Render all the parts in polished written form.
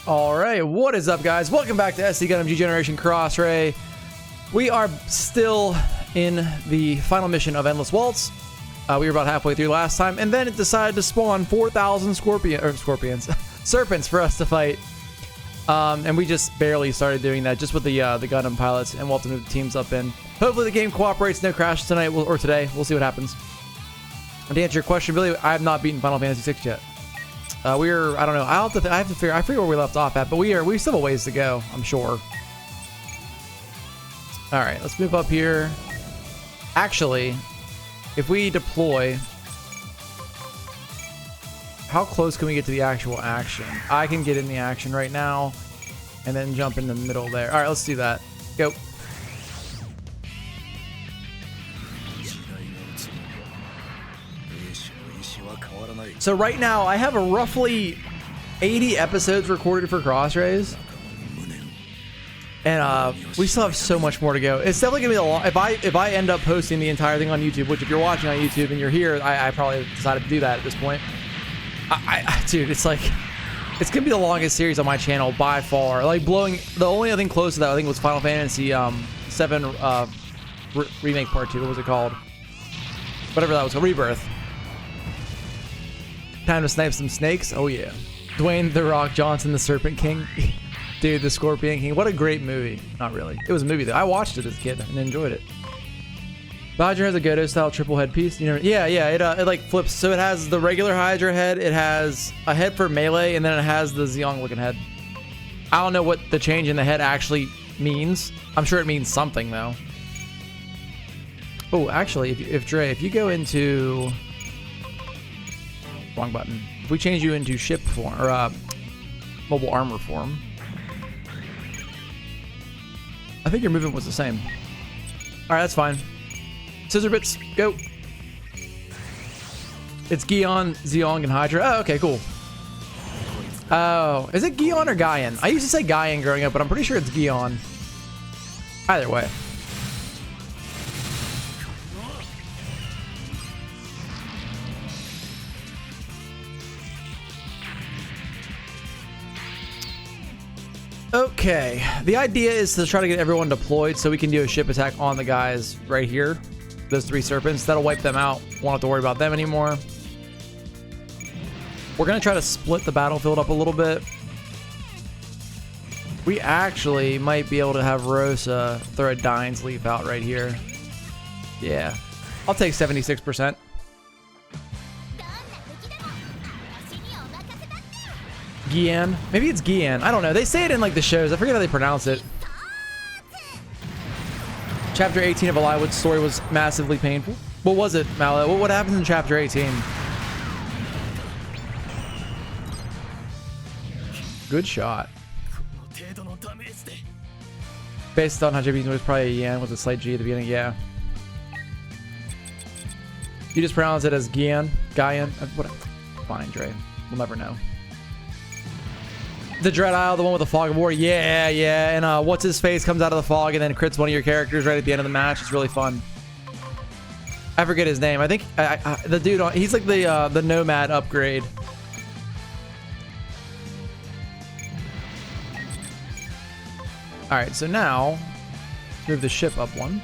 Alright, what is up, guys? Welcome back to SD Gundam G Generation Cross-Ray. We are still in the final mission of Endless Waltz. We were about halfway through last time, and then it decided to spawn 4,000 serpents for us to fight. And we just barely started doing that, just with the Gundam pilots, and we'll have to move the teams up in. Hopefully the game cooperates, no crashes tonight or today. We'll see what happens. And to answer your question, really, I have not beaten Final Fantasy VI yet. I don't know. I have to figure. I forget where we left off at, but we still have a ways to go, I'm sure. All right, let's move up here. Actually, if we deploy, how close can we get to the actual action? I can get in the action right now, and then jump in the middle there. All right, let's do that. Go. So right now, I have a roughly 80 episodes recorded for Cross-Rays. And we still have so much more to go. It's definitely gonna be a long. If I end up posting the entire thing on YouTube, which if you're watching on YouTube and you're here, I probably decided to do that at this point. Dude, it's like it's gonna be the longest series on my channel by far. Like blowing. The only other thing close to that I think was Final Fantasy VII Remake Part 2. What was it called? Whatever that was called. Rebirth. Time to snipe some snakes. Oh yeah. Dwayne "The Rock" Johnson, the Serpent King. Dude, the Scorpion King. What a great movie. Not really. It was a movie though. I watched it as a kid and enjoyed it. Hydra has a Godo style triple headpiece. You know, yeah. It like flips. So it has the regular Hydra head. It has a head for melee, and then it has the Zeong looking head. I don't know what the change in the head actually means. I'm sure it means something though. Oh, actually, if you go into wrong button. If we change you into ship form or mobile armor form, I think your movement was the same. All right, that's fine. Scissor bits, go. It's Gion, Zeong, and Hydra. Oh, okay, cool. Oh, is it Gion or Gaian? I used to say Gaian growing up, but I'm pretty sure it's Gion. Either way. Okay, the idea is to try to get everyone deployed so we can do a ship attack on the guys right here. Those 3 serpents. That'll wipe them out. Won't have to worry about them anymore. We're going to try to split the battlefield up a little bit. We actually might be able to have Rosa throw a Dine's Leaf out right here. Yeah. I'll take 76%. Gian. Maybe it's Gian. I don't know. They say it in like the shows. I forget how they pronounce it. Chapter 18 of Eliwood's story was massively painful. What was it, Mallow? What happens in chapter 18? Good shot. Based on how JB's was probably a Yan with a slight G at the beginning. Yeah. You just pronounce it as Gian. Gaian. What? Fine, Dre. We'll never know. The Dread Isle, the one with the Fog of War. Yeah. And what's his face comes out of the fog and then crits one of your characters right at the end of the match. It's really fun. I forget his name. I think the dude on, he's like the Nomad upgrade. All right, so now move the ship up one.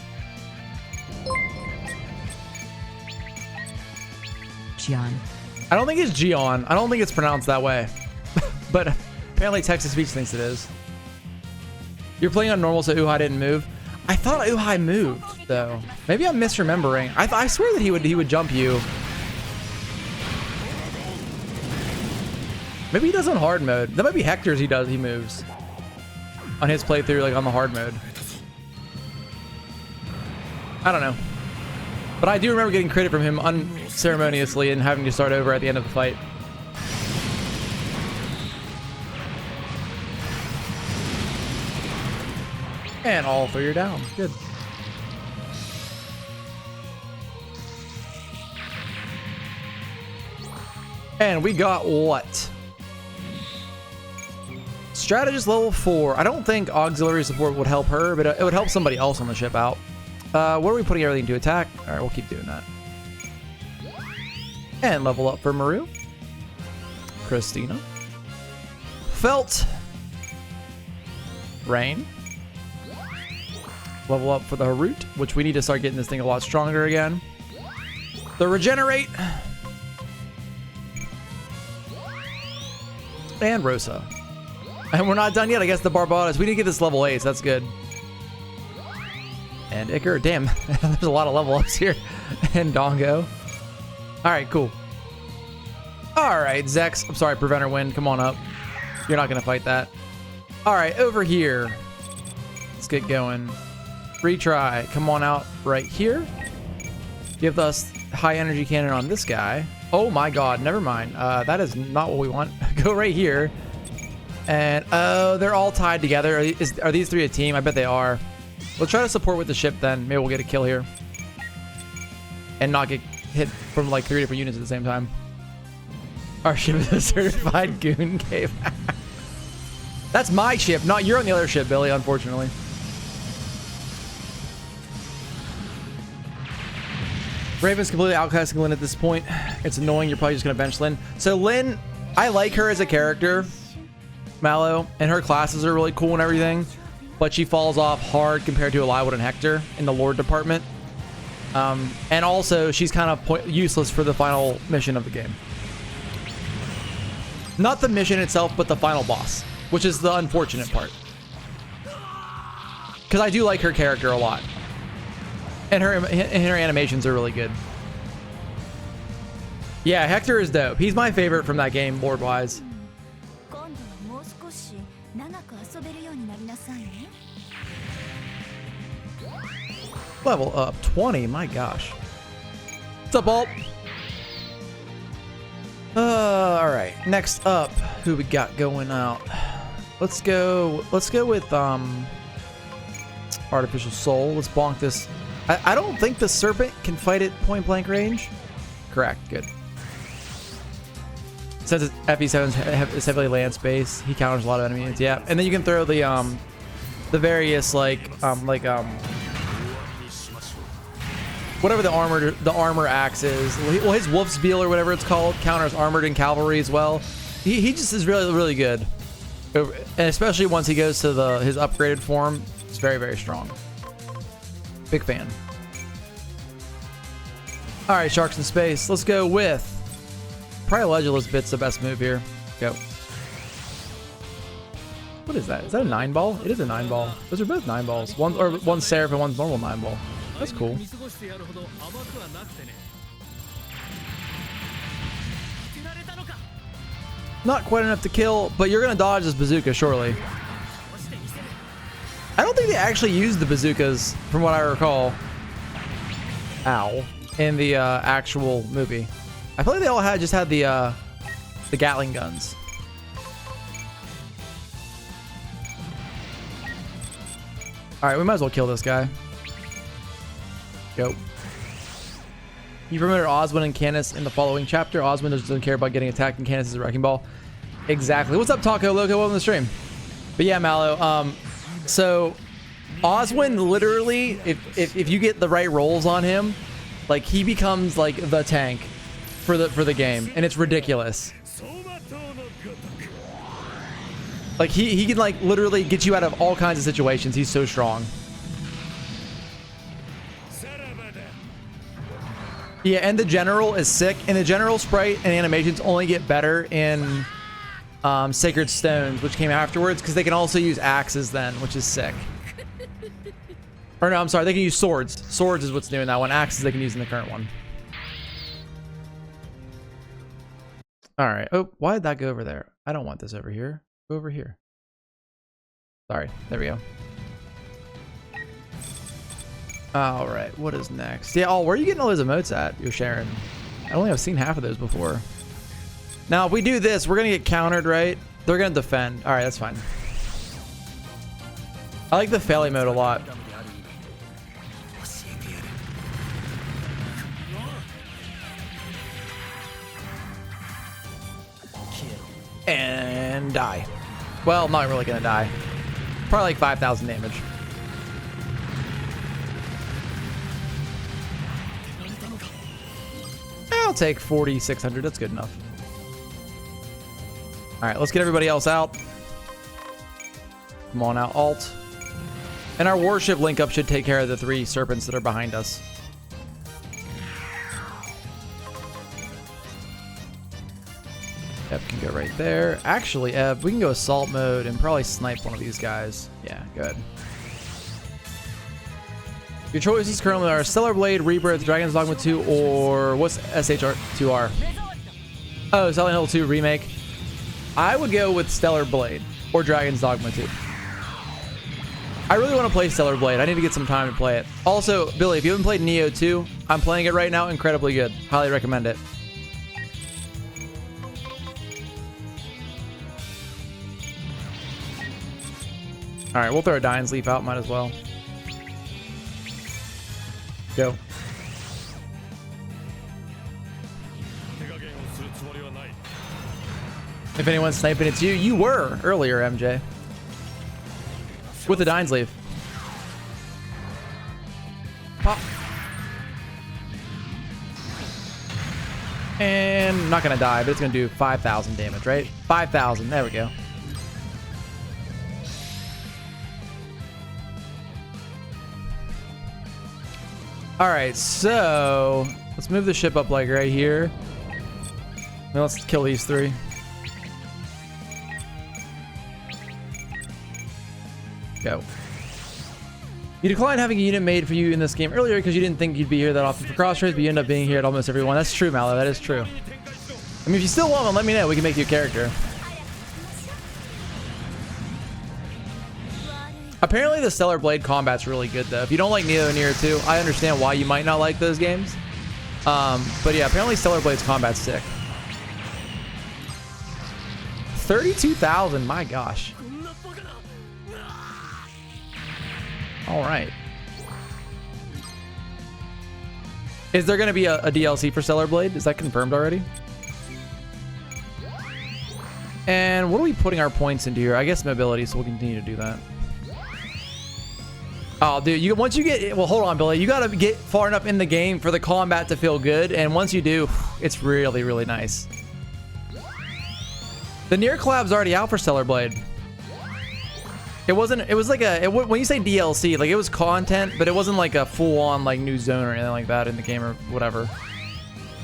Gian. I don't think it's Gion. I don't think it's pronounced that way. But apparently text-to-speech thinks it is. You're playing on normal, so Uhai didn't move. I thought Uhai moved, though. Maybe I'm misremembering. I swear that he would jump you. Maybe he does on hard mode. That might be Hector's he moves. On his playthrough, like on the hard mode. I don't know. But I do remember getting credit from him unceremoniously and having to start over at the end of the fight. And all 3 are down. Good. And we got what? Strategist level 4. I don't think auxiliary support would help her, but it would help somebody else on the ship out. What are we putting everything to attack? All right, we'll keep doing that. And level up for Maru. Christina. Felt Rain. Level up for the Harut, which we need to start getting this thing a lot stronger again. The Regenerate. And Rosa. And we're not done yet. I guess the Barbados. We need to get this level 8, so that's good. And Icar. Damn, there's a lot of level ups here. And Dongo. Alright, cool. Alright, Zex. I'm sorry, Preventer Wind. Come on up. You're not going to fight that. Alright, over here. Let's get going. Retry. Come on out right here. Give us high energy cannon on this guy. Oh my god, never mind. That is not what we want. Go right here. And, oh, they're all tied together. Are these three a team? I bet they are. We'll try to support with the ship then. Maybe we'll get a kill here. And not get hit from like 3 different units at the same time. Our ship is a certified goon cave. That's my ship, not you're on the other ship, Billy, unfortunately. Raven's completely outcasting Lynn at this point. It's annoying. You're probably just going to bench Lynn. So Lynn, I like her as a character, Mallow, and her classes are really cool and everything, but she falls off hard compared to Eliwood and Hector in the Lord department. And also, she's kind of useless for the final mission of the game. Not the mission itself, but the final boss, which is the unfortunate part. Because I do like her character a lot. And her animations are really good. Yeah, Hector is dope. He's my favorite from that game, board-wise. Level up 20, my gosh. What's up, Alt? Alright, next up, who we got going out? Let's go with Artificial Soul. Let's bonk this. I don't think the Serpent can fight at point blank range. Correct, good. Since it's FE7 is heavily land space, he counters a lot of enemy units. Yeah, and then you can throw the various whatever the armor axe is. Well, his Wolfsbiel or whatever it's called counters armored and cavalry as well. He just is really good, and especially once he goes to his upgraded form, it's very strong. Big fan. All right, Sharks in Space. Let's go with probably Legulous Bit's the best move here. Go. What is that? Is that a 9-ball? It is a 9-ball. Those are both 9-balls. One's Seraph and one's normal 9-ball. That's cool. Not quite enough to kill, but you're gonna dodge this bazooka surely. I don't think they actually used the bazookas, from what I recall. Ow. In the actual movie. I feel like they all just had the Gatling guns. Alright, we might as well kill this guy. Go. You promoted Oswin and Canis in the following chapter. Oswin doesn't care about getting attacked, and Canis is a wrecking ball. Exactly. What's up, Taco Loco? Welcome to the stream. But yeah, Mallow. So Oswin literally, if you get the right rolls on him, like he becomes like the tank for the game, and it's ridiculous. Like he can like literally get you out of all kinds of situations. He's so strong. Yeah, and the general is sick, and the general sprite and animations only get better in Sacred Stones, which came afterwards, because they can also use axes then, which is sick. Or no, I'm sorry, they can use swords. Swords is what's new in that one. Axes they can use in the current one. Alright. Oh, why did that go over there? I don't want this over here. Go over here. Sorry. There we go. Alright, what is next? Yeah, where are you getting all those emotes at? You're sharing. I only have seen half of those before. Now, if we do this, we're going to get countered, right? They're going to defend. Alright, that's fine. I like the fail mode a lot. And die. Well, not really going to die. Probably like 5,000 damage. I'll take 4,600. That's good enough. All right, let's get everybody else out. Come on out, alt. And our warship link up should take care of the 3 serpents that are behind us. Eb can go right there. Actually, Eb, we can go assault mode and probably snipe one of these guys. Yeah, good. Your choices currently are Stellar Blade, Rebirth, Dragon's Dogma 2, or what's SH2R? Oh, Silent Hill 2 Remake. I would go with Stellar Blade or Dragon's Dogma 2. I really want to play Stellar Blade. I need to get some time to play it. Also, Billy, if you haven't played Neo 2, I'm playing it right now. Incredibly good. Highly recommend it. All right, we'll throw a Dying's Leaf out. Might as well. Go. If anyone's sniping, it's you. You were earlier, MJ. With the Dying's Leaf. Pop. And I'm not going to die, but it's going to do 5,000 damage, right? 5,000. There we go. All right, so let's move the ship up like right here. Now let's kill these 3. Go. You declined having a unit made for you in this game earlier because you didn't think you'd be here that often for cross trades, but you end up being here at almost every one. That's true, Mallow. That is true. I mean, if you still want one, let me know. We can make you a character. Apparently, the Stellar Blade combat's really good, though. If you don't like Neo and Nier 2, I understand why you might not like those games. But yeah, apparently Stellar Blade's combat's sick. 32,000, my gosh. All right. Is there going to be a DLC for Stellar Blade? Is that confirmed already? And what are we putting our points into here? I guess mobility, so we'll continue to do that. Oh, dude, once you get... Well, hold on, Billy. You got to get far enough in the game for the combat to feel good. And once you do, it's really, really nice. The Nier collab's already out for Stellar Blade. It wasn't... It was like a... when you say DLC, like, it was content, but it wasn't like a full-on, like, new zone or anything like that in the game or whatever.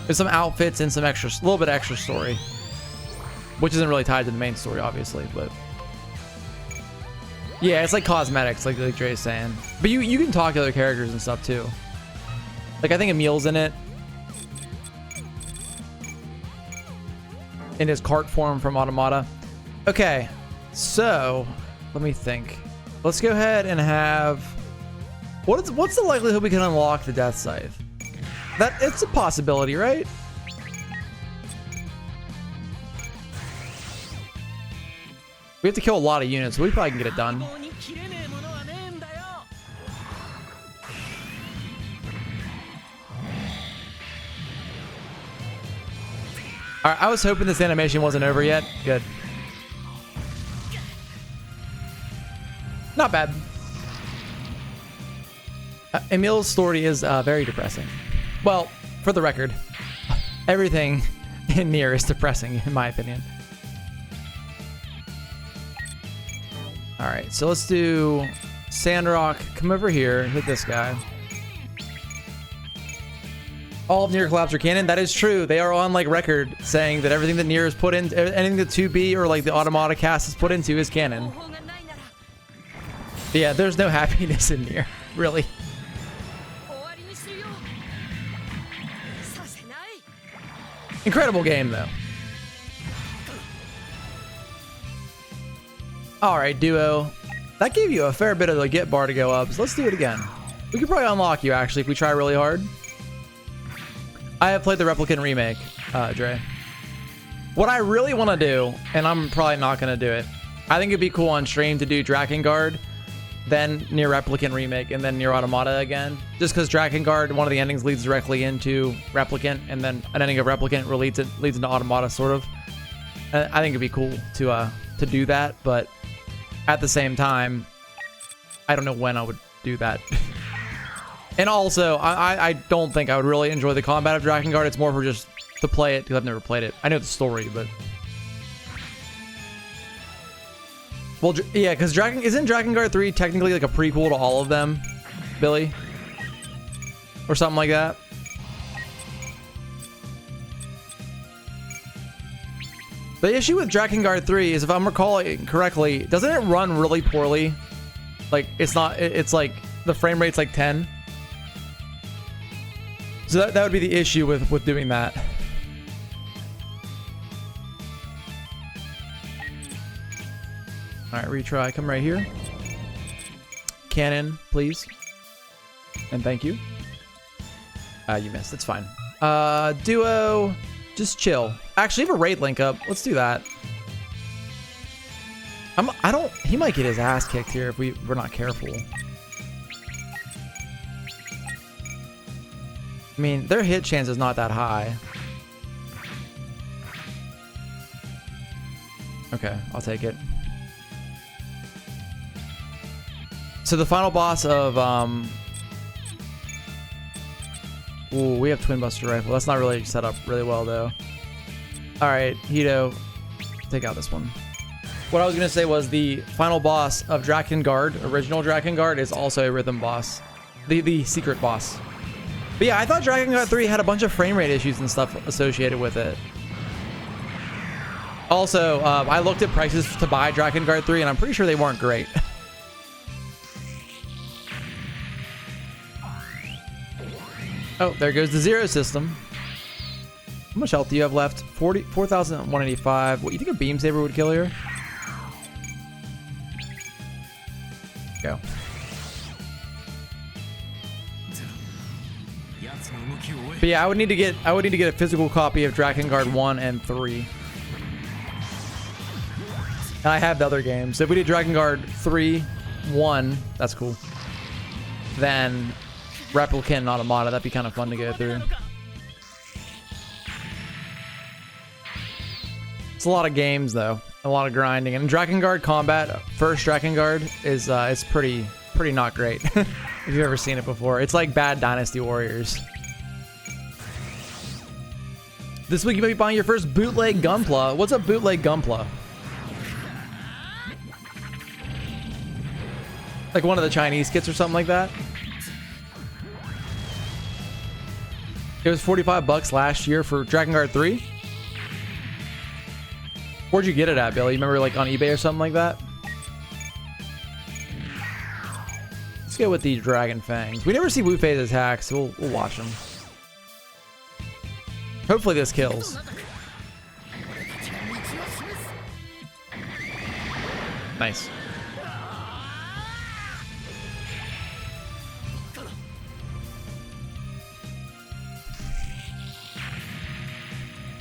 There's some outfits and some extra... A little bit extra story. Which isn't really tied to the main story, obviously, but... Yeah, it's like cosmetics, like Dre's saying. But you can talk to other characters and stuff too. Like, I think Emil's in it. In his cart form from Automata. Okay, so let me think. Let's go ahead and have... What's the likelihood we can unlock the Death Scythe? It's a possibility, right? We have to kill a lot of units, so we probably can get it done. Alright, I was hoping this animation wasn't over yet. Good. Not bad. Emil's story is very depressing. Well, for the record, everything in Nier is depressing, in my opinion. All right, so let's do Sandrock. Come over here, hit this guy. All of Nier collabs are canon. That is true. They are on like record saying that everything that Nier has put in, anything that 2B or like the Automata cast has put into is canon. Yeah, there's no happiness in Nier, really. Incredible game though. All right, Duo. That gave you a fair bit of the get bar to go up, so let's do it again. We could probably unlock you, actually, if we try really hard. I have played the Replicant Remake, Dre. What I really want to do, and I'm probably not going to do it, I think it'd be cool on stream to do Drakengard, then Nier Replicant Remake, and then Nier Automata again. Just because Drakengard, one of the endings leads directly into Replicant, and then an ending of Replicant leads into Automata, sort of. I think it'd be cool to do that, but... At the same time, I don't know when I would do that. And also, I don't think I would really enjoy the combat of Drakengard. It's more for just to play it, because I've never played it. I know the story, but... Well, yeah, because isn't Dragon Guard 3 technically like a prequel to all of them, Billy? Or something like that? The issue with Dragon Guard 3 is, if I'm recalling correctly, doesn't it run really poorly? Like, it's not, it's like, the frame rate's like 10. So that would be the issue with doing that. All right, retry. Come right here. Cannon, please. And thank you. You missed. That's fine. Duo, just chill. Actually, have a raid link up. Let's do that. He might get his ass kicked here if we're not careful. I mean, their hit chance is not that high. Okay, I'll take it. So the final boss of ooh, we have twin buster rifle. That's not really set up really well though. All right, Hito, take out this one. What I was gonna say was the final boss of Dragon Guard, original Dragon Guard, is also a rhythm boss, the secret boss. But yeah, I thought Dragon Guard 3 had a bunch of frame rate issues and stuff associated with it. Also, I looked at prices to buy Dragon Guard 3, and I'm pretty sure they weren't great. Oh, there goes the zero system. How much health do you have left? 4,185. What, you think a beam saber would kill her? Go. But yeah, I would need to get a physical copy of Dragon Guard 1 and 3. And I have the other games. So if we did Dragon Guard 3, 1, that's cool. Then Replicant and Automata, that'd be kind of fun to go through. It's a lot of games though, a lot of grinding. And Dragon Guard combat, first Dragon Guard is it's pretty not great. If you've ever seen it before, it's like bad Dynasty Warriors. This week you may be buying your first bootleg Gunpla. What's a bootleg Gunpla? Like one of the Chinese kits or something like that? It was 45 bucks last year for Dragon Guard 3. Where'd you get it at, Billy? You remember like on eBay or something like that? Let's go with the Dragon Fangs. We never see Wu Fei's attacks, so we'll watch them. Hopefully this kills. Nice.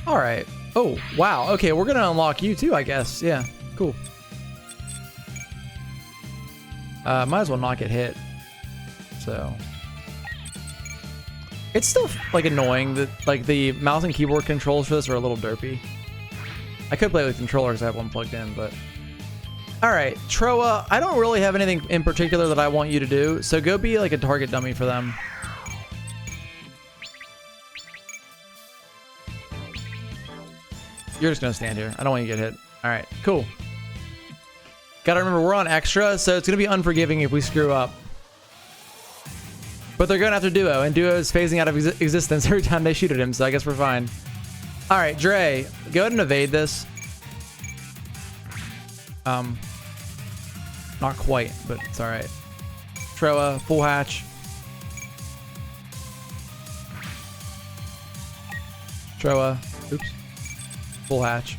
All right. Oh, wow. Okay, we're gonna unlock you too, I guess. Yeah, cool. Might as well not get hit. So it's still like annoying that like the mouse and keyboard controls for this are a little derpy. I could play with controller because I have one plugged in, but all right, Troa. I don't really have anything in particular that I want you to do, so go be like a target dummy for them. You're just gonna stand here. I don't want you to get hit. All right, cool. Gotta remember, we're on extra, so it's gonna be unforgiving if we screw up. But they're going after Duo, and Duo is phasing out of existence every time they shoot at him, so I guess we're fine. All right, Dre, go ahead and evade this. Not quite, but it's all right. Troa, full hatch. Troa, oops. Full hatch.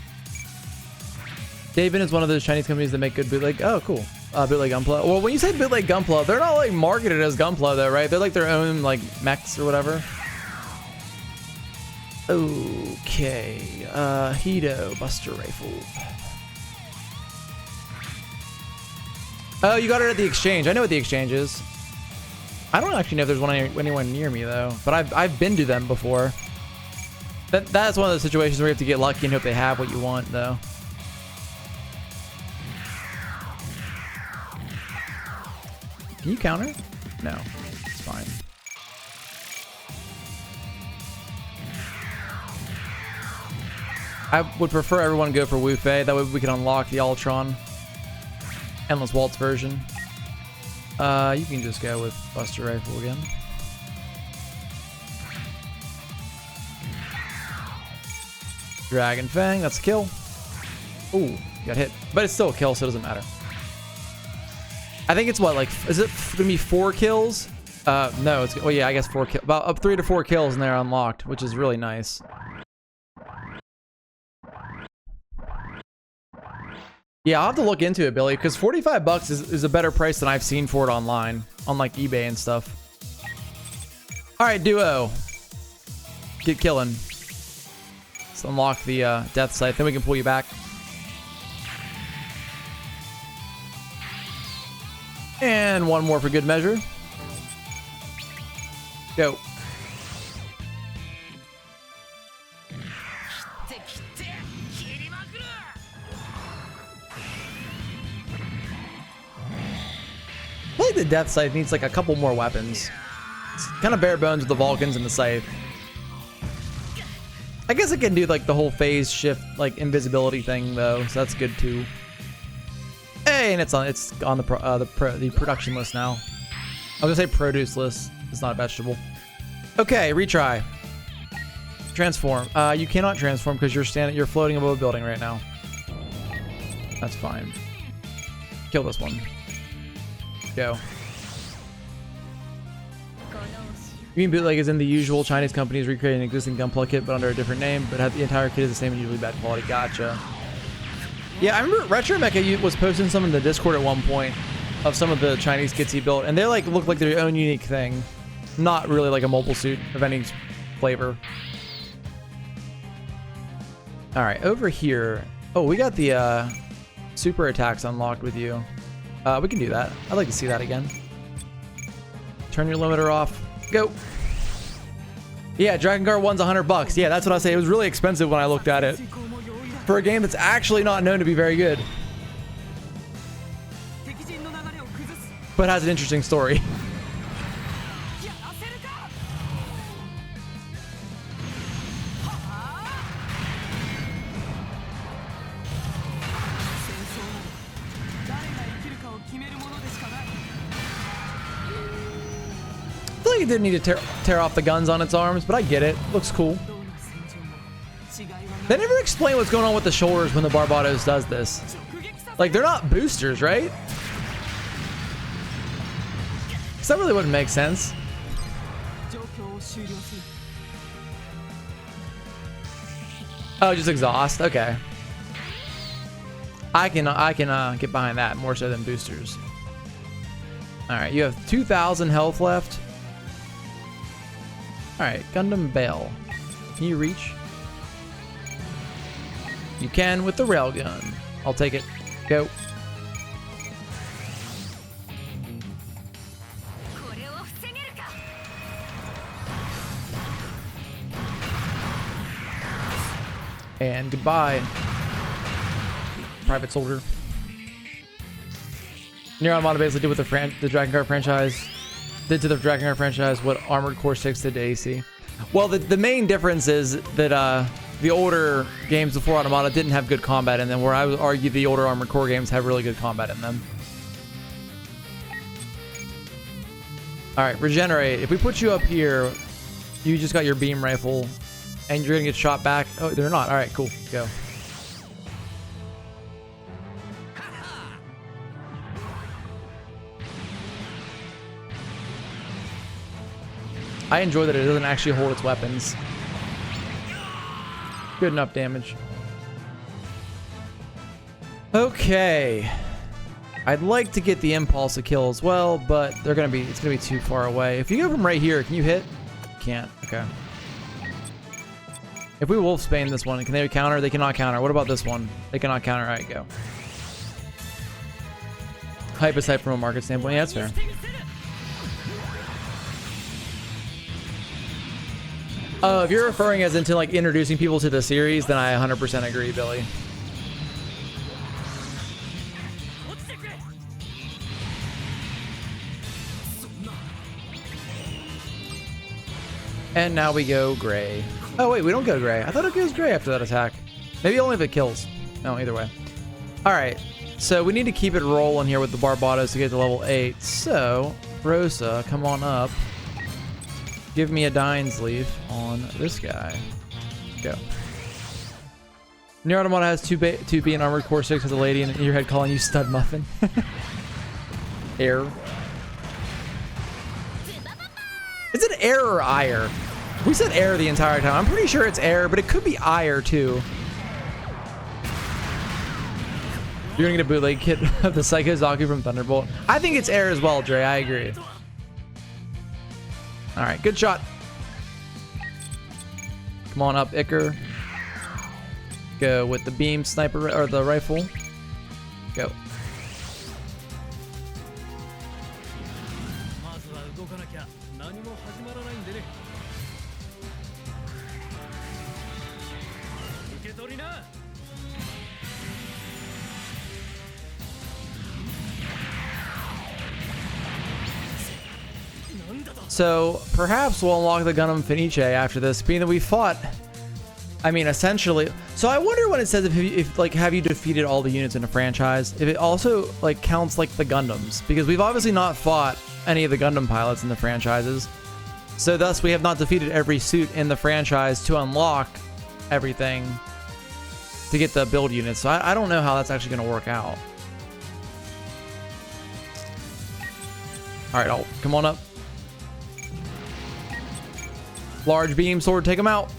David is one of those Chinese companies that make good bootleg. Oh, cool. Bootleg Gunpla. Well, when you say bootleg Gunpla, they're not like marketed as Gunpla though, right? They're like their own like mechs or whatever. Okay. Hito Buster Rifle. Oh, you got it at the exchange. I know what the exchange is. I don't actually know if there's anyone near me though, but I've been to them before. That's one of those situations where you have to get lucky and hope they have what you want, though. Can you counter? No, it's fine. I would prefer everyone go for Wu Fei. That way we can unlock the Ultron. Endless Waltz version. You can just go with Buster Rifle again. Dragon Fang, that's a kill. Ooh, got hit. But it's still a kill, so it doesn't matter. I think it's what, like, is it gonna be 4 kills? No, it's, well, yeah, I guess 4 kills. About up 3 to 4 kills and they're unlocked, which is really nice. Yeah, I'll have to look into it, Billy, because 45 bucks is a better price than I've seen for it online, on like eBay and stuff. All right, Duo. Get killing. Let's unlock the death scythe, then we can pull you back. And one more for good measure. Go. I feel like the death scythe needs like a couple more weapons. It's kind of bare bones with the Vulcans and the scythe. I guess it can do like the whole phase shift, like invisibility thing though, so that's good too. Hey, and it's on the production list now. I was gonna say produce list. It's not a vegetable. Okay, retry. Transform. You cannot transform because you're floating above a building right now. That's fine. Kill this one. Go. You mean bootleg is in the usual Chinese companies recreating an existing gunpla kit but under a different name, but have the entire kit is the same and usually bad quality. Gotcha. Yeah, I remember Retro Mecha was posting some in the Discord at one point of some of the Chinese kits he built, and they like look like their own unique thing, not really like a mobile suit of any flavor. All right, over here. Oh, we got the super attacks unlocked with you. We can do that. I'd like to see that again. Turn your limiter off. Go. Yeah, Dragon Guard 1's 100 bucks. Yeah, that's what I say. It was really expensive when I looked at it. For a game that's actually not known to be very good. But has an interesting story. I feel like it didn't need to tear off the guns on its arms, but I get it. Looks cool. They never explain what's going on with the shoulders when the Barbados does this. Like, they're not boosters, right? Because that really wouldn't make sense. Oh, just exhaust. Okay. I can get behind that more so than boosters. All right, you have 2,000 health left. All right, Gundam Bale. Can you reach? You can with the railgun. I'll take it. Go. And goodbye, private soldier. Neuron Automata basically did with the Dragon Guard franchise. Did to the Dragon Guard franchise what Armored Core 6 did to AC. Well, the main difference is that the older games before Automata didn't have good combat in them, where I would argue the older Armored Core games have really good combat in them. Alright, regenerate. If we put you up here, you just got your beam rifle, and you're gonna get shot back. Oh, they're not. Alright, cool. Go. I enjoy that it doesn't actually hold its weapons. Good enough damage. Okay. I'd like to get the impulse to kill as well, but it's gonna be too far away. If you go from right here, can you hit? Can't. Okay. If we Wolfsbane this one, can they counter? They cannot counter. What about this one? They cannot counter. All right, go. Hype is hype from a market standpoint. Yeah, that's fair. If you're referring as into like introducing people to the series, then I 100% agree, Billy. And now we go gray. Oh wait, we don't go gray. I thought it goes gray after that attack. Maybe only if it kills. No, either way. All right. So we need to keep it rolling here with the Barbados to get to level 8. So, Rosa, come on up. Give me a Dine's Leaf on this guy. Go. Near Automata has 2B and Armored Core 6 has a lady in your head calling you stud muffin. Error. Is it air or ire? We said air the entire time. I'm pretty sure it's air, but it could be ire too. You're gonna get a bootleg kit of the Psycho Zaku from Thunderbolt. I think it's air as well, Dre. I agree. All right, good shot. Come on up, Iker. Go with the beam sniper or the rifle. Go. So perhaps we'll unlock the Gundam Fenice after this, being that we fought. I mean, essentially. So I wonder when it says if like have you defeated all the units in a franchise, if it also like counts like the Gundams, because we've obviously not fought any of the Gundam pilots in the franchises. So thus we have not defeated every suit in the franchise to unlock everything to get the build units. So I don't know how that's actually going to work out. All right, come on up. Large beam sword, take him out.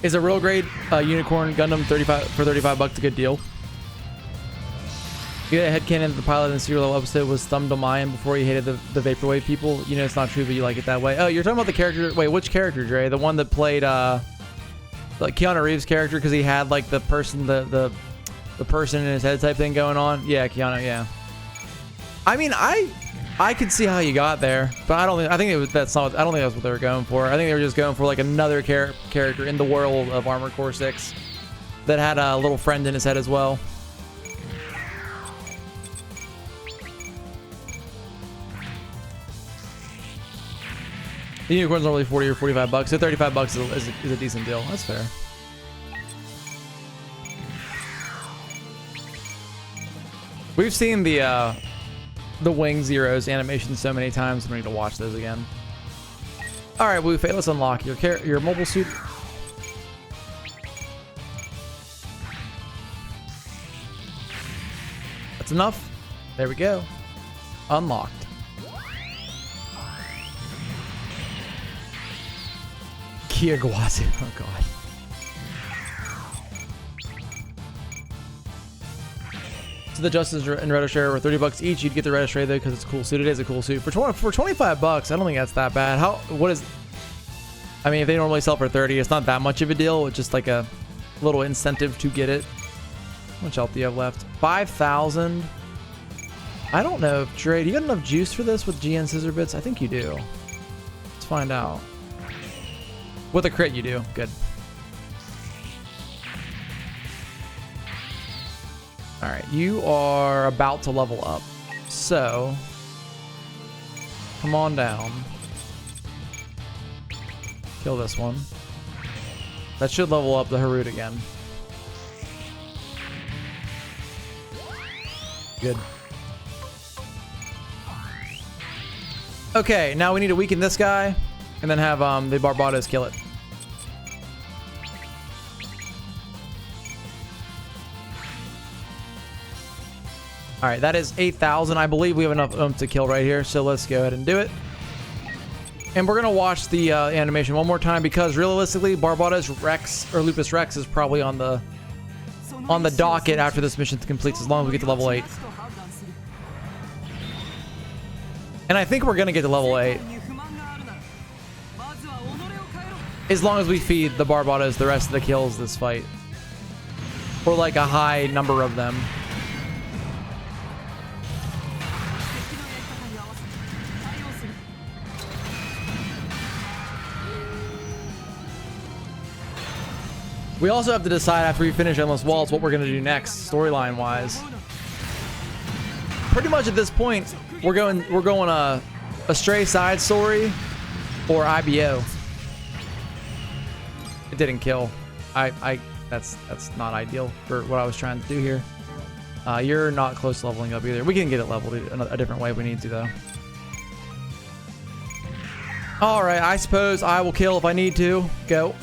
Is a real grade unicorn Gundam 35 bucks a good deal? You get a headcanon that the pilot in the serial level episode was thumbed to Mayan before he hated the Vaporwave people. You know it's not true, but you like it that way. Oh, you're talking about the character. Wait, which character, Dre? The one that played like Keanu Reeves' character, because he had like the person the person in his head type thing going on. Yeah, Keanu. Yeah. I mean, I could see how you got there, but I don't think that's not. I don't think that's what they were going for. I think they were just going for like another character in the world of Armored Core 6 that had a little friend in his head as well. The unicorn's normally 40 or 45 bucks, so 35 bucks is a decent deal. That's fair. We've seen the Wing Zeroes animation so many times, we need to watch those again. All right, Wu Fei, let's unlock your mobile suit. That's enough. There we go. Unlocked. Kia Guazu. Oh god. So the Justice and Red Share were 30 bucks each. You'd get the Red Share though because it's a cool suit. It is a cool suit. For 25 bucks, I don't think that's that bad. I mean, if they normally sell for 30, it's not that much of a deal. It's just like a little incentive to get it. How much health do you have left? 5,000. I don't know if Dre, do you got enough juice for this with GN Scissor Bits? I think you do. Let's find out. With a crit, you do. Good. All right, you are about to level up. So, come on down. Kill this one. That should level up the Harut again. Good. Okay, now we need to weaken this guy and then have the Barbados kill it. All right, that is 8,000. I believe we have enough to kill right here, so let's go ahead and do it. And we're gonna watch the animation one more time because realistically, Barbados Rex or Lupus Rex is probably on the docket after this mission completes, as long as we get to level 8. And I think we're gonna get to level 8. As long as we feed the Barbados the rest of the kills this fight. Or like a high number of them. We also have to decide after we finish Endless Waltz what we're going to do next, storyline-wise. Pretty much at this point, we're going a stray side story or IBO. It didn't kill. That's not ideal for what I was trying to do here. You're not close to leveling up either. We can get it leveled a different way if we need to, though. All right, I suppose I will kill if I need to. Go.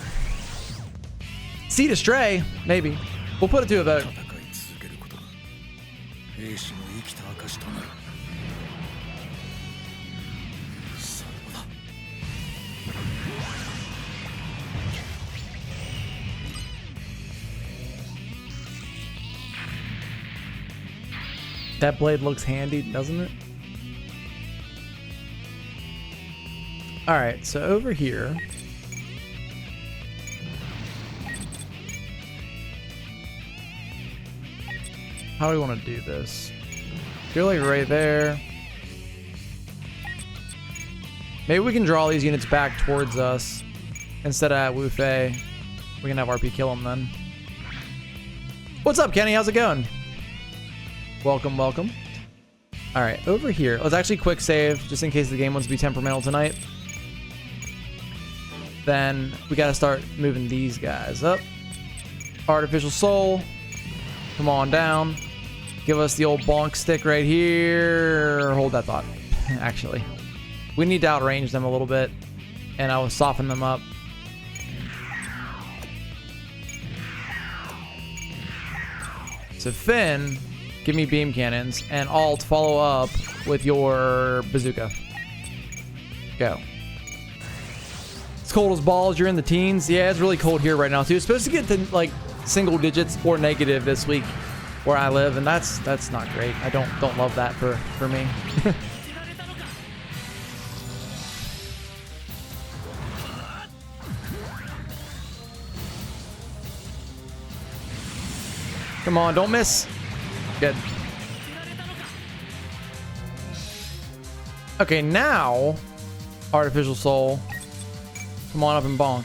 Seed a stray, maybe. We'll put it to a vote. That blade looks handy, doesn't it? All right, so over here. How do we want to do this? You're like right there. Maybe we can draw these units back towards us instead of at Wu Fei. We can have RP kill them then. What's up, Kenny? How's it going? Welcome, welcome. All right, over here. Let's actually quick save just in case the game wants to be temperamental tonight. Then we got to start moving these guys up. Artificial soul. Come on down. Give us the old bonk stick right here. Hold that thought, actually. We need to outrange them a little bit, and I will soften them up. So Finn, give me beam cannons, and Alt, follow up with your bazooka. Go. It's cold as balls. You're in the teens. Yeah, it's really cold here right now too. It's supposed to get to like single digits or negative this week where I live, and that's not great. I don't love that for me. Come on, don't miss. Good. Okay, now artificial soul. Come on up and bonk.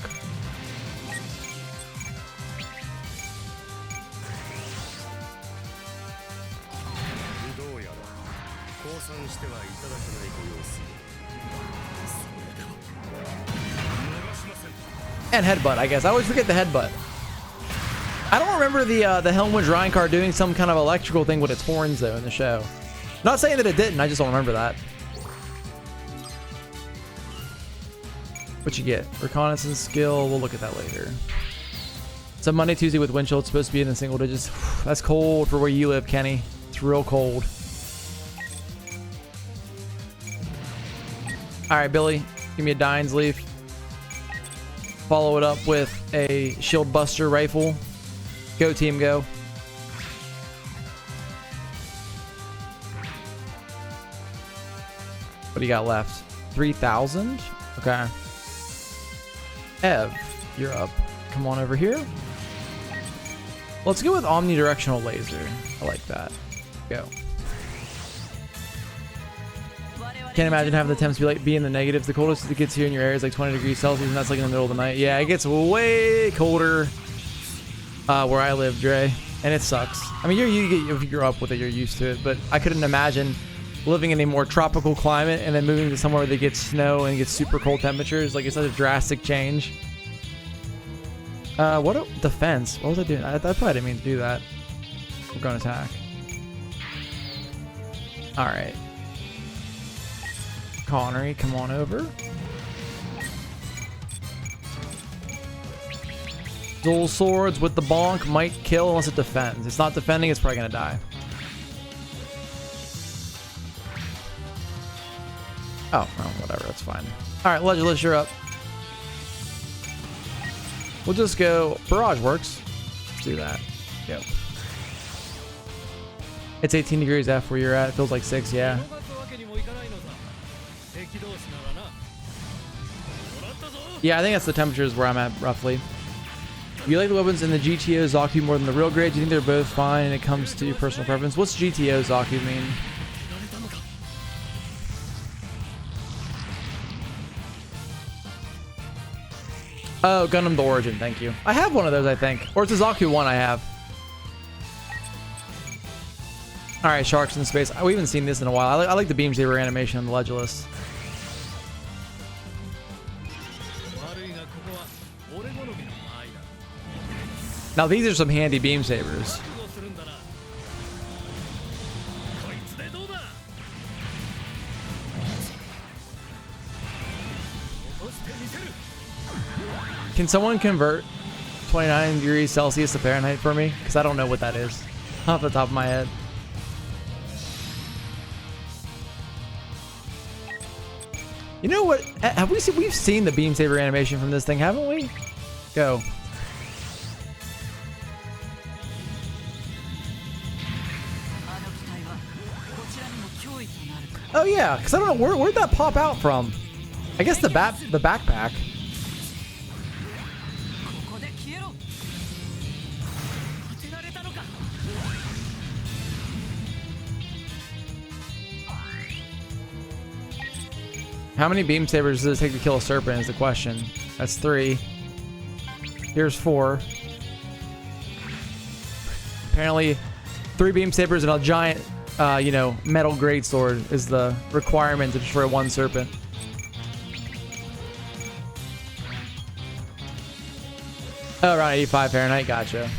And headbutt, I guess. I always forget the headbutt. I don't remember the Helmwich Rhine car doing some kind of electrical thing with its horns, though, in the show. Not saying that it didn't, I just don't remember that. What you get? Reconnaissance skill, we'll look at that later. So Monday, Tuesday with wind chill, it's supposed to be in the single digits. That's cold for where you live, Kenny. It's real cold. Alright, Billy, give me a Dine's Leaf. Follow it up with a Shield Buster rifle. Go team, go. What do you got left? 3,000? Okay. Ev, you're up. Come on over here. Let's go with omnidirectional laser. I like that. Go. Can't imagine having the temps be in the negatives. The coldest it gets here in your area is like 20 degrees Celsius, and that's like in the middle of the night. Yeah, it gets way colder where I live, Dre, and it sucks. I mean, if you're up with it, you're used to it, but I couldn't imagine living in a more tropical climate and then moving to somewhere where they get snow and get super cold temperatures. Like, it's such a drastic change. What a defense. What was I doing? I probably didn't mean to do that. We're going to attack. All right. Connery, come on over. Dual swords with the bonk might kill unless it defends. It's not defending, it's probably gonna die. Oh, well, whatever, that's fine. Alright, Legilus, you're up. We'll just go. Barrage works. Let's do that. Yep. It's 18 degrees F where you're at. It feels like 6, yeah. Yeah, I think that's the temperatures where I'm at, roughly. You like the weapons in the GTO Zaku more than the real grade? Do you think they're both fine and it comes to your personal preference? What's GTO Zaku mean? Oh, Gundam the Origin, thank you. I have one of those, I think. Or it's a Zaku 1 I have. Alright, Sharks in Space. We haven't seen this in a while. I like the beam saber animation on the Legilus. Now these are some handy beam sabers. Can someone convert 29 degrees Celsius to Fahrenheit for me? Because I don't know what that is off the top of my head. You know what? Have we seen? We've seen the beam saber animation from this thing, haven't we? Go. Oh yeah, because I don't know where'd that pop out from. I guess the backpack. How many beam sabers does it take to kill a serpent is the question. That's 3. Here's 4. Apparently 3 beam sabers and a giant, you know, metal greatsword is the requirement to destroy 1 serpent. Oh, around 85 Fahrenheit, gotcha.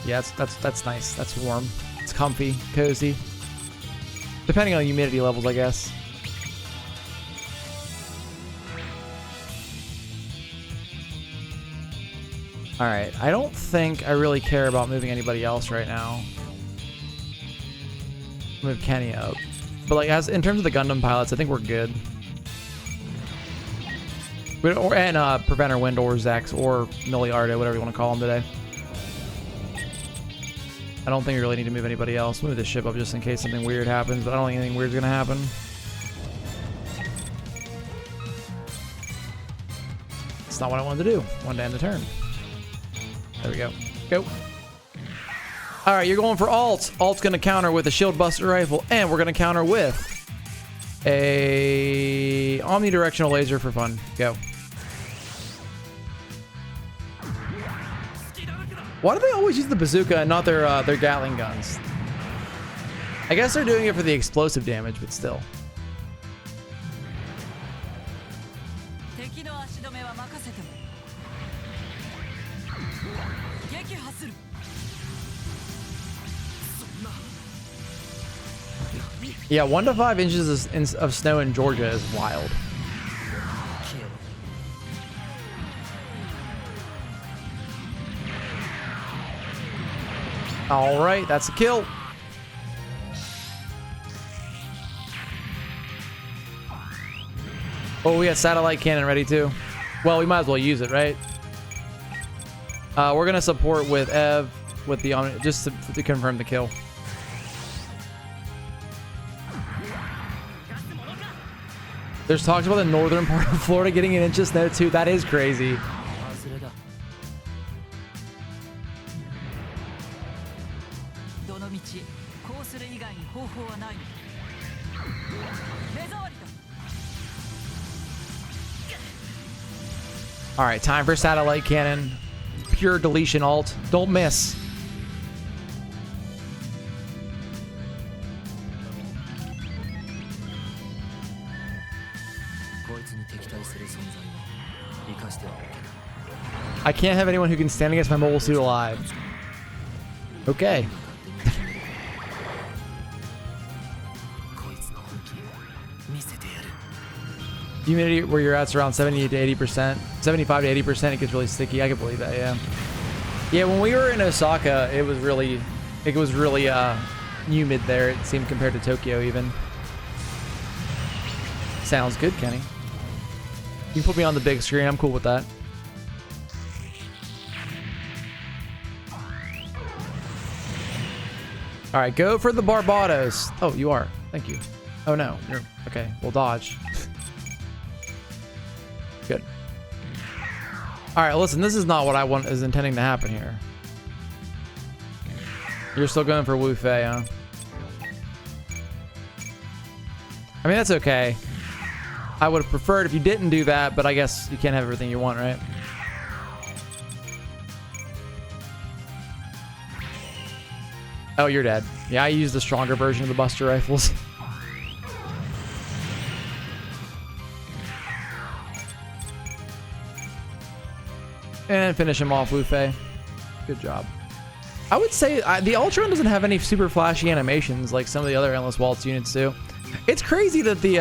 Yeah, that's nice. That's warm. It's comfy, cozy. Depending on humidity levels, I guess. Alright, I don't think I really care about moving anybody else right now. Move Kenny up. But like, as in terms of the Gundam pilots, I think we're good. And Preventer Wind or Zex or Miliardo, whatever you want to call him today. I don't think we really need to move anybody else. Move this ship up just in case something weird happens, but I don't think anything weird's gonna happen. It's not what I wanted to do. I wanted to end the turn. There we go. Go. Alright, you're going for alt. Alt's gonna counter with a shield buster rifle, and we're gonna counter with a omnidirectional laser for fun. Go. Why do they always use the bazooka and not their Gatling guns? I guess they're doing it for the explosive damage, but still. Yeah, 1 to 5 inches of snow in Georgia is wild. All right, that's a kill. Oh, we got satellite cannon ready too. Well, we might as well use it, right? We're gonna support with Ev with the just to confirm the kill. There's talks about the northern part of Florida getting an inch of snow too. That is crazy. All right, time for satellite cannon. Pure deletion alt. Don't miss. I can't have anyone who can stand against my mobile suit alive. Okay. Humidity where you're at's around 70 to 80%, 75 to 80%. It gets really sticky. I can believe that. Yeah. Yeah. When we were in Osaka, it was really humid there. It seemed compared to Tokyo even. Sounds good, Kenny. You can put me on the big screen. I'm cool with that. All right, go for the Barbados. Oh, you are. Thank you. Oh no, you're okay. We'll dodge. Good. All right, listen. This is not what I is intending to happen here. You're still going for Wu Fei, huh? I mean, that's okay. I would have preferred if you didn't do that, but I guess you can't have everything you want, right? Oh, you're dead. Yeah, I used the stronger version of the Buster rifles. And finish him off, Wu Fei. Good job. I would say the Ultron doesn't have any super flashy animations like some of the other Endless Waltz units do. It's crazy that the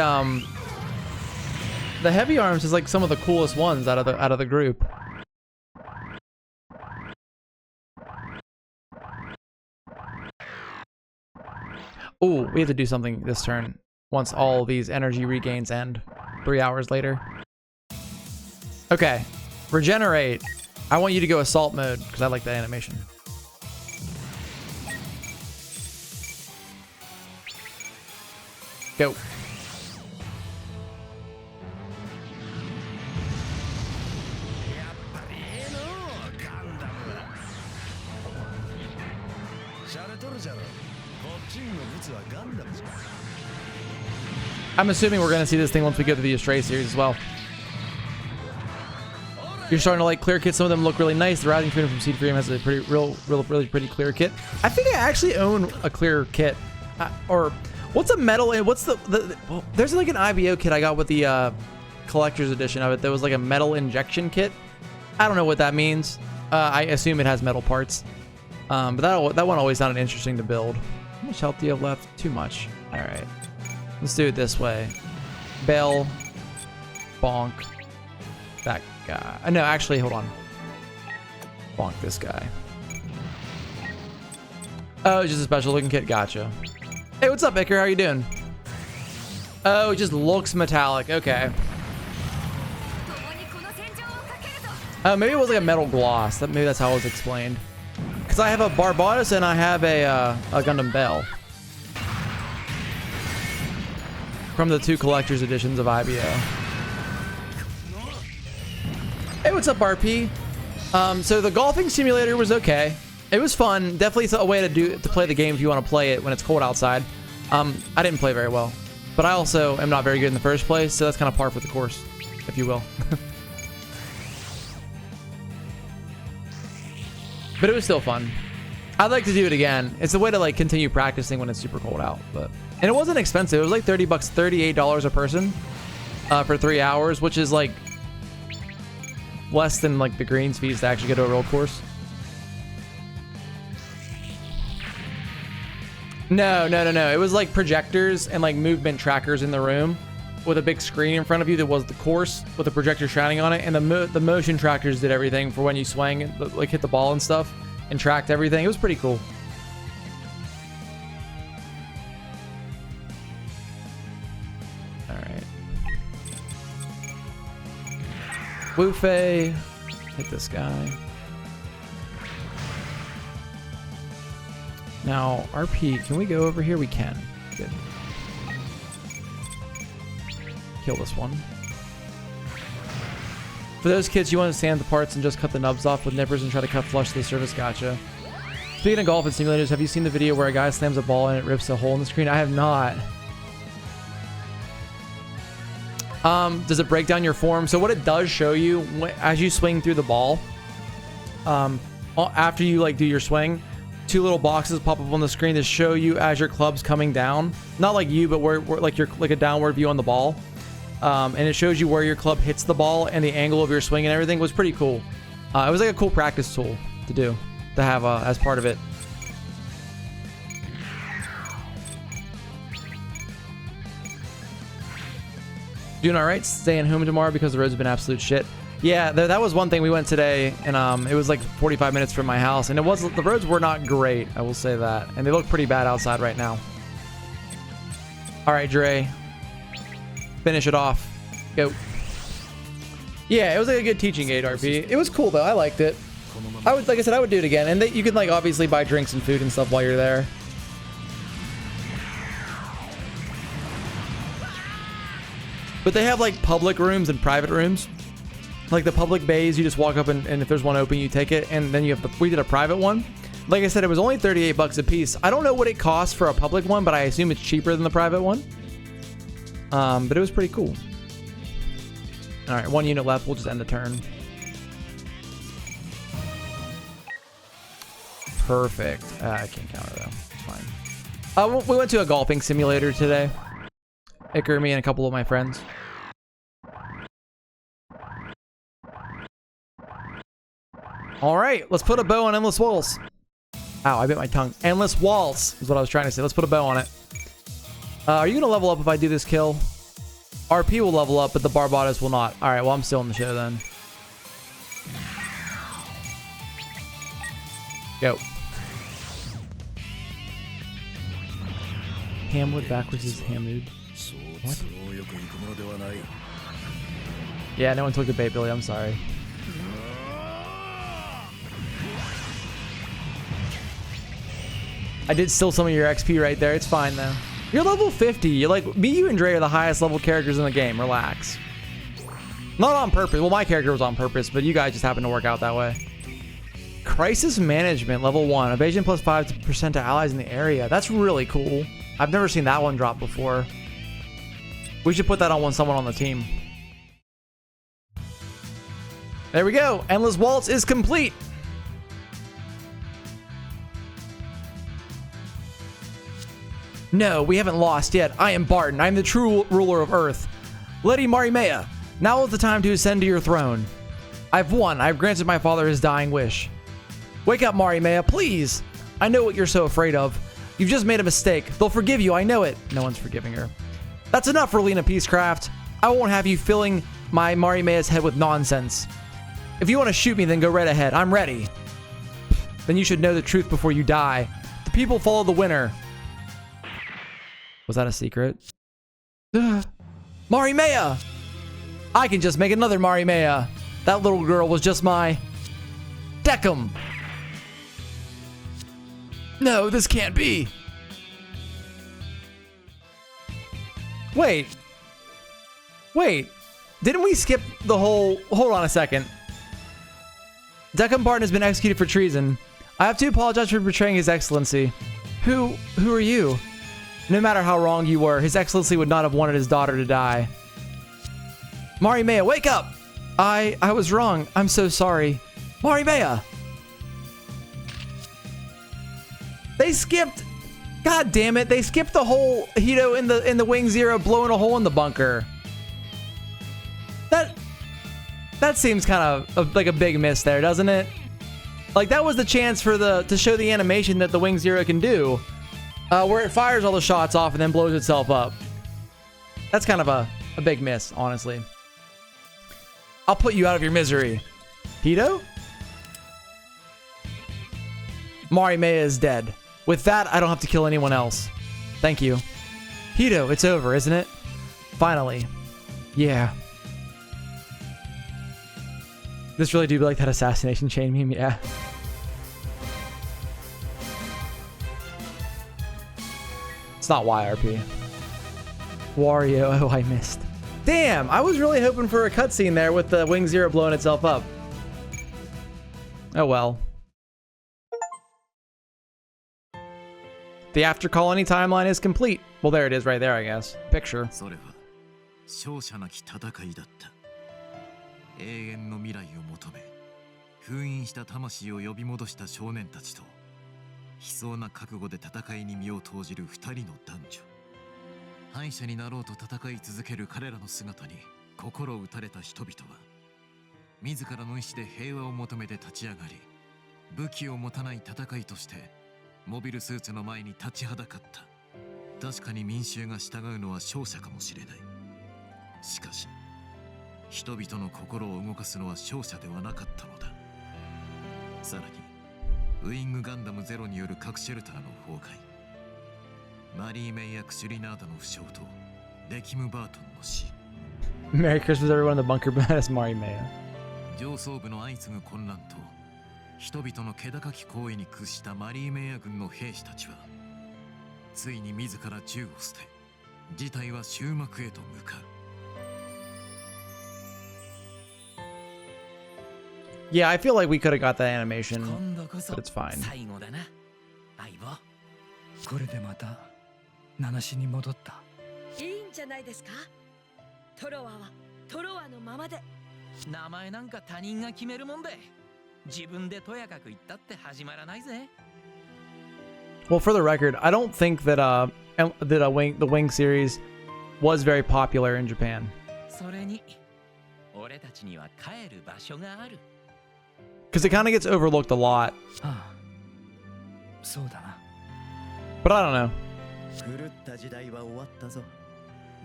Heavy Arms is like some of the coolest ones out of the group. Oh, we have to do something this turn once all these energy regains end 3 hours later. Okay, regenerate. I want you to go assault mode because I like that animation. Go. I'm assuming we're going to see this thing once we go through the Astray series as well. You're starting to like clear kits. Some of them look really nice. The Rising Freedom from Seed Freedom has a really pretty clear kit. I think I actually own a clear kit. Or what's a metal and what's well, there's like an IBO kit I got with the collector's edition of it. There was like a metal injection kit. I don't know what that means. I assume it has metal parts. But that one always sounded interesting to build. How much health do you have left? Too much. All right. Let's do it this way. Bell. Bonk. That guy. No, actually, hold on. Bonk this guy. Oh, it's just a special looking kit. Gotcha. Hey, what's up, Iker? How you doing? Oh, it just looks metallic. Okay. Oh, maybe it was like a metal gloss. Maybe that's how it was explained. Because I have a Barbados and I have a Gundam Bell. From the 2 collector's editions of IBO. Hey, what's up, RP? So the golfing simulator was okay. It was fun. Definitely a way to play the game if you want to play it when it's cold outside. I didn't play very well, but I also am not very good in the first place, so that's kind of par for the course, if you will. But it was still fun. I'd like to do it again. It's a way to like continue practicing when it's super cold out. And it wasn't expensive. It was like $30, $38 a person for 3 hours, which is like less than like the greens fees to actually go to a real course. No. It was like projectors and like movement trackers in the room with a big screen in front of you that was the course with a projector shining on it, and the motion trackers did everything for when you swang and like hit the ball and stuff and tracked everything. It was pretty cool. All right. Wu Fei, hit this guy. Now, RP, can we go over here? We can. Good. Kill this one. For those kids, you want to sand the parts and just cut the nubs off with nippers and try to cut flush to the surface. Gotcha. Speaking of golf and simulators, have you seen the video where a guy slams a ball and it rips a hole in the screen? I have not. Does it break down your form? So what it does show you as you swing through the ball, after you like do your swing, 2 little boxes pop up on the screen to show you as your club's coming down. Not like you, but where like you're like a downward view on the ball. And it shows you where your club hits the ball and the angle of your swing and everything. Was pretty cool. It was like a cool practice tool to have as part of it. Doing all right. Staying home tomorrow because the roads have been absolute shit. Yeah, that was one thing. We went today, and it was like 45 minutes from my house, and the roads were not great. I will say that, and they look pretty bad outside right now. All right, Dre, finish it off. Go. Yeah, it was like a good teaching aid, RP. It was cool though. I liked it. Like I said, I would do it again, and you can like obviously buy drinks and food and stuff while you're there. But they have like public rooms and private rooms. Like the public bays, you just walk up and if there's one open, you take it. And then you have we did a private one. Like I said, it was only 38 bucks a piece. I don't know what it costs for a public one, but I assume it's cheaper than the private one. But it was pretty cool. All right, 1 unit left. We'll just end the turn. Perfect. I can't counter though. It's fine. We went to a golfing simulator today. Iker, me, and a couple of my friends. All right, let's put a bow on Endless Waltz. Ow, I bit my tongue. Endless Waltz is what I was trying to say. Let's put a bow on it. Are you going to level up if I do this kill? RP will level up, but the Barbados will not. All right, well, I'm still in the show then. Go. Hamwood backwards is Hamwood. What? Yeah, no one took the bait, Billy. I'm sorry. I did steal some of your XP right there. It's fine, though. You're level 50. You're like, me, you, and Dre are the highest level characters in the game. Relax. Not on purpose. Well, my character was on purpose, but you guys just happened to work out that way. Crisis Management, level 1. Evasion plus 5% to allies in the area. That's really cool. I've never seen that one drop before. We should put that on someone on the team. There we go. Endless Waltz is complete. No, we haven't lost yet. I am Barton. I am the true ruler of Earth. Lady Marimea, now is the time to ascend to your throne. I've won. I've granted my father his dying wish. Wake up, Marimea, please. I know what you're so afraid of. You've just made a mistake. They'll forgive you. I know it. No one's forgiving her. That's enough, Relina Peacecraft. I won't have you filling my Marimea's head with nonsense. If you want to shoot me, then go right ahead. I'm ready. Then you should know the truth before you die. The people follow the winner. Was that a secret? Marimea! I can just make another Marimea. That little girl was just my... Deckham! No, this can't be. Wait. Didn't we skip the whole... Hold on a second. Deckham Barton has been executed for treason. I have to apologize for betraying His Excellency. Who are you? No matter how wrong you were, His Excellency would not have wanted his daughter to die. Marimea, wake up! I was wrong. I'm so sorry. Marimea! They skipped... God damn it. They skipped the whole Hito in the Wing Zero blowing a hole in the bunker. That seems kind of like a big miss there, doesn't it? Like, that was the chance for to show the animation that the Wing Zero can do. Where it fires all the shots off and then blows itself up. That's kind of a big miss, honestly. I'll put you out of your misery. Hito? Marimea is dead. With that, I don't have to kill anyone else. Thank you. Hito, it's over, isn't it? Finally. Yeah. This really do be like that assassination chain meme, yeah. It's not YRP. Wario, oh, I missed. Damn, I was really hoping for a cutscene there with the Wing Zero blowing itself up. Oh well. The After Colony timeline is complete. Well, there it is right there, I guess. Picture. 悲壮な覚悟で戦いに身を投じる二人の男女。敗者になろうと戦い続ける彼らの姿に心を打たれた人々は、自らの意志で平和を求めて立ち上がり、武器を持たない戦いとしてモビルスーツの前に立ちはだかった。確かに民衆が従うのは勝者かもしれない。しかし、人々の心を動かすのは勝者ではなかったのだ。さらに、ウィングガンダムゼロによる核シェルターの崩壊、マリー・メイ役シュリナーダの負傷とデキム・バートンの死。Merry Christmas everyone in the bunker, but that's Marimea. 上層部の相次ぐ混乱と人々の気高き行為に屈したマリー・メイヤ軍の兵士たちは、ついに自ら銃を捨て、事態は終幕へと向かう。Yeah, I feel like we could have got that animation, but it's fine. これでまた七しに戻った。いいんじゃないですか。トロワはトロワのままで。名前なんか他人が決めるもんで、自分でとやかく言ったって始まらないぜ。Well, for the record, I don't think that the Wing series was very popular in Japan. それに、俺たちには帰る場所がある。because it kind of gets overlooked a lot. ああ、そうだな。 But I don't know. 狂った時代は終わったぞ。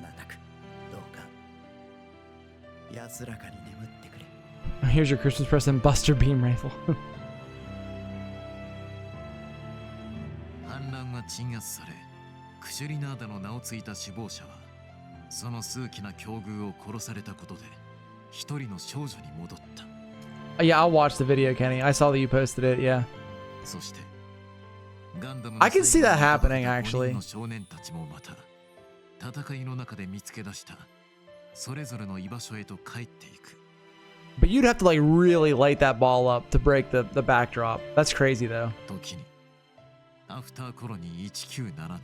ナタク、どうか安らかに眠ってくれ。 Here's your Christmas present, Buster Beam Rifle. 反乱は鎮圧され、クシュリナーダの名をついた首謀者はその数奇な境遇を殺されたことで一人の少女に戻った。 Yeah, I'll watch the video, Kenny. I saw that you posted it. Yeah. そしてガンダム I can see that happening, の actually. 少年たちもまた戦いの中で見つけ出したそれぞれの居場所へと帰っていく。 But you'd have to like really light that ball up to break the backdrop. That's crazy though. 時にアフターコロニー197年、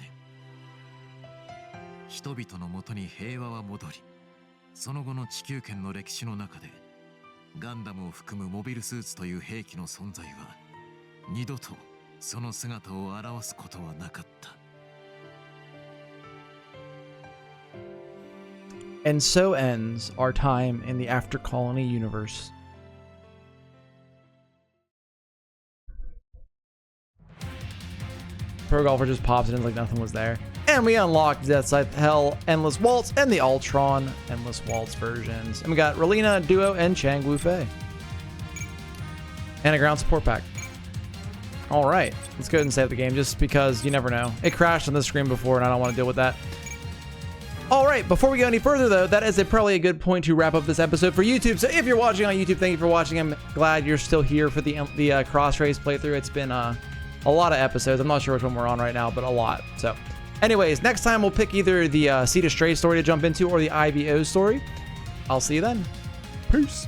人々のもとに平和は戻り、その後の地球圏の歴史の中でガンダムを含むモビルスーツという兵器の存在は二度とその姿を表すことはなかった。 And so ends our time in the After Colony universe. Pro Golfer just pops it in like nothing was there. And we unlocked Death Scythe Hell Endless Waltz and the Ultron Endless Waltz versions. And we got Relina, Duo, and Chang Wu-Fei. And a ground support pack. Alright, let's go ahead and save the game just because you never know. It crashed on this screen before and I don't want to deal with that. Alright, before we go any further though, that is probably a good point to wrap up this episode for YouTube. So if you're watching on YouTube, thank you for watching. I'm glad you're still here for the Cross Race playthrough. It's been a lot of episodes. I'm not sure which one we're on right now, but a lot. So anyways, next time we'll pick either the Seed of Stray story to jump into or the IBO story. I'll see you then. Peace.